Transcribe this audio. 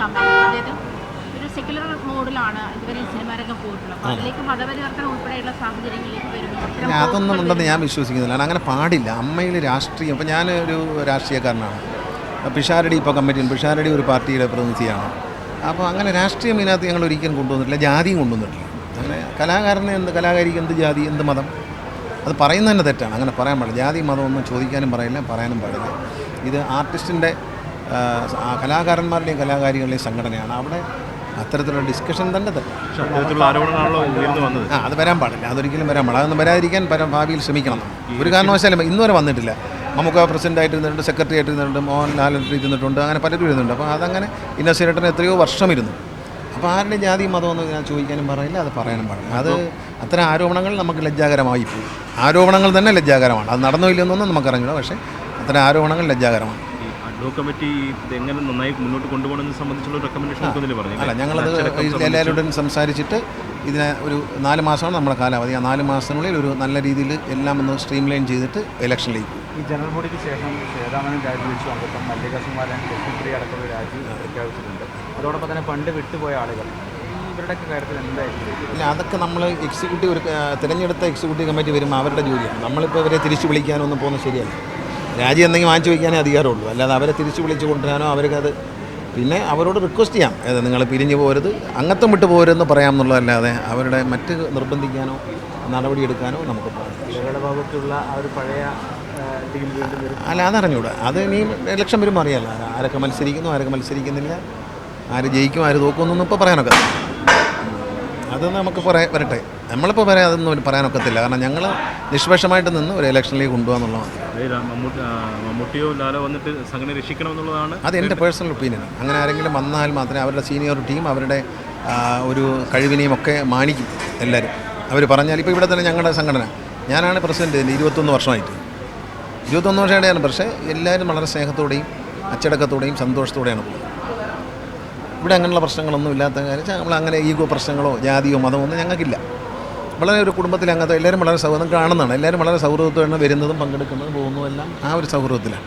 Committee, അതായത് ഒരു secular മോഡിലാണ് ഇതുവരെ സിനിമാരംഗം പോയിട്ടുള്ളത്. അപ്പോൾ അതിലേക്ക് മതപരിവർത്തനം ഉൾപ്പെടെയുള്ള സാഹചര്യങ്ങളിലേക്ക് വരുന്നു. അതൊന്നും ഉണ്ടെന്ന് ഞാൻ വിശ്വസിക്കുന്നില്ല. അങ്ങനെ പാടില്ല. അമ്മയിൽ രാഷ്ട്രീയം, ഇപ്പോൾ ഞാനൊരു രാഷ്ട്രീയക്കാരനാണ്. പിഷാരടി ഇപ്പോൾ കമ്മിറ്റിയിൽ, പിഷാരടി ഒരു പാർട്ടിയുടെ പ്രതിനിധിയാണ്. അപ്പോൾ അങ്ങനെ രാഷ്ട്രീയം ഇതിനകത്ത് ഞങ്ങൾ ഒരിക്കലും കൊണ്ടുവന്നിട്ടില്ല, ജാതിയും കൊണ്ടുവന്നിട്ടില്ല. അങ്ങനെ കലാകാരിക്ക് എന്ത് ജാതി എന്ത് മതം അത് പറയുന്നത് തന്നെ തെറ്റാണ്. അങ്ങനെ പറയാൻ പാടില്ല. ജാതി മതമൊന്നും ചോദിക്കാനും പറയില്ല, പറയാനും പാടില്ല. ഇത് ആർട്ടിസ്റ്റിൻ്റെ കലാകാരന്മാരുടെയും കലാകാരികളുടെയും സംഘടനയാണ്. അവിടെ അത്തരത്തിലുള്ള ഡിസ്കഷൻ തന്നെ അത് വരാൻ പാടില്ല. അതൊരിക്കലും വരാൻ പാടില്ല. അതൊന്നും വരാതിരിക്കാൻ ഭാവിയിൽ ശ്രമിക്കണം. ഒരു കാരണവശാലും ഇന്നുവരെ വന്നിട്ടില്ല. നമുക്ക് പ്രസിഡൻ്റായിട്ട് ഇരുന്നിട്ടുണ്ട്, സെക്രട്ടറി ആയിട്ട് ഇരുന്നിട്ടുണ്ട്, മോഹൻലാൽ ഇരുന്നിട്ടുണ്ട്, അങ്ങനെ പലരും ഇരുന്നുണ്ട്. അപ്പോൾ അതങ്ങനെ ഇന്നസെൻറ്റേട്ടന് എത്രയോ വർഷം ഇരുന്നു. അപ്പോൾ ആരുടെ ജാതി മതമൊന്നും ഞാൻ ചോദിക്കാനും പറയില്ല, അത് പറയാനും പാടില്ല. അത് അത്തരം ആരോപണങ്ങൾ നമുക്ക് ലജ്ജാകരമായി പോകും. ആരോപണങ്ങൾ തന്നെ ലജ്ജാകരമാണ്. അത് നടന്നോ ഇല്ലെന്നൊന്നും നമുക്കറിഞ്ഞില്ല, പക്ഷേ അത്തരം ആരോപണങ്ങൾ ലജ്ജാകരമാണ്. കമ്മിറ്റി എങ്ങനെ നന്നായി മുന്നോട്ട് കൊണ്ടുപോകണമെന്ന് സംബന്ധിച്ചുള്ള റെക്കമെൻഡേഷൻ പറഞ്ഞു. അല്ല, ഞങ്ങളത് എല്ലാവരോടും സംസാരിച്ചിട്ട് ഇതിനെ ഒരു 4 മാസമാണ് നമ്മുടെ കാലാവധി. ആ 4 മാസത്തിനുള്ളിൽ ഒരു നല്ല രീതിയിൽ എല്ലാം ഒന്ന് സ്ട്രീം ലൈൻ ചെയ്തിട്ട് ഇലക്ഷനിലേക്ക്. ഈ ജനറൽ ബോഡിക്ക് ശേഷം ശ്വേതാമേനോൻ രാജിവെച്ചു, അംഗത്വം മല്ലിക സുകുമാരൻ, ലക്ഷ്മിപ്രിയ അടക്കമുള്ള രാജി പ്രഖ്യാപിച്ചിട്ടുണ്ട്. അതോടൊപ്പം തന്നെ ഫണ്ട് വിട്ടുപോയ ആളുകൾ, ഇവരുടെയൊക്കെ കാര്യത്തിൽ എന്തായിരിക്കും? ഇല്ല, അതൊക്കെ നമ്മൾ എക്സിക്യൂട്ടീവ് ഒരു തിരഞ്ഞെടുത്ത എക്സിക്യൂട്ടീവ് കമ്മിറ്റി വരുമ്പോൾ അവരുടെ ജോലിയാണ്. നമ്മളിപ്പോൾ ഇവരെ തിരിച്ചു വിളിക്കാനൊന്നും പോകുന്നത് ശരിയല്ല. രാജി എന്തെങ്കിലും വാങ്ങിച്ചു വയ്ക്കാനേ അധികാരമുള്ളൂ, അല്ലാതെ അവരെ തിരിച്ചു വിളിച്ച് കൊണ്ടുവരാനോ അവർക്കത് പിന്നെ അവരോട് റിക്വസ്റ്റ് ചെയ്യാം, നിങ്ങൾ പിരിഞ്ഞു പോകരുത്, അംഗത്വം വിട്ടു പോകരുതെന്ന് പറയാമെന്നുള്ളതല്ലാതെ അവരുടെ മറ്റ് നിർബന്ധിക്കാനോ നടപടിയെടുക്കാനോ നമുക്ക് ഭാഗത്തുള്ള ആ ഒരു പഴയ അല്ല, അതറിഞ്ഞൂടാ. അത് ഇനി ഇലക്ഷൻ വരുമ്പോൾ അറിയാമല്ലോ ആരൊക്കെ മത്സരിക്കുന്നു, ആരൊക്കെ മത്സരിക്കുന്നില്ല, ആര് ജയിക്കും ആര് തോക്കുമെന്നൊന്നും ഇപ്പോൾ പറയാനൊക്കെ. അത് നമുക്ക് വരട്ടെ. നമ്മളിപ്പോൾ അതൊന്നും പറയാനൊക്കത്തില്ല. കാരണം ഞങ്ങൾ നിഷ്പക്ഷമായിട്ട് നിന്ന് ഒരു ഇലക്ഷനിലേക്ക് കൊണ്ടുപോകാന്നുള്ളതാണ്. മമ്മൂട്ടിയോ ലാലോ വന്നിട്ട് സംഘടന രക്ഷിക്കണമെന്നുള്ളതാണ് അത് എൻ്റെ പേഴ്സണൽ ഒപ്പീനിയൻ. അങ്ങനെ ആരെങ്കിലും വന്നാൽ മാത്രമേ അവരുടെ സീനിയോറിറ്റിയും അവരുടെ ഒരു കഴിവിനെയും ഒക്കെ മാനിക്കും എല്ലാവരും. അവർ പറഞ്ഞാൽ ഇപ്പോൾ ഇവിടെ തന്നെ ഞങ്ങളുടെ സംഘടന, ഞാനാണ് പ്രസിഡന്റ് 21 വർഷമായിട്ട്. 21 വർഷമായിട്ടാണ്. പക്ഷേ എല്ലാവരും വളരെ സ്നേഹത്തോടെയും അച്ചടക്കത്തോടെയും സന്തോഷത്തോടെയാണ് പോകുന്നത്. ഇവിടെ അങ്ങനെയുള്ള പ്രശ്നങ്ങളൊന്നും ഇല്ലാത്ത കാര്യം നമ്മൾ അങ്ങനെ ഈഗോ പ്രശ്നങ്ങളോ ജാതിയോ മതമോ ഒന്നും ഞങ്ങൾക്കില്ല. വളരെ ഒരു കുടുംബത്തിൽ അങ്ങനത്തെ എല്ലാവരും വളരെ സൗഹൃദം കാണുന്നതാണ്. എല്ലാവരും വളരെ സൗഹൃദത്തോടെ വരുന്നതും പങ്കെടുക്കുന്നതും പോകുന്നതും എല്ലാം ആ ഒരു സൗഹൃദത്തിലാണ്.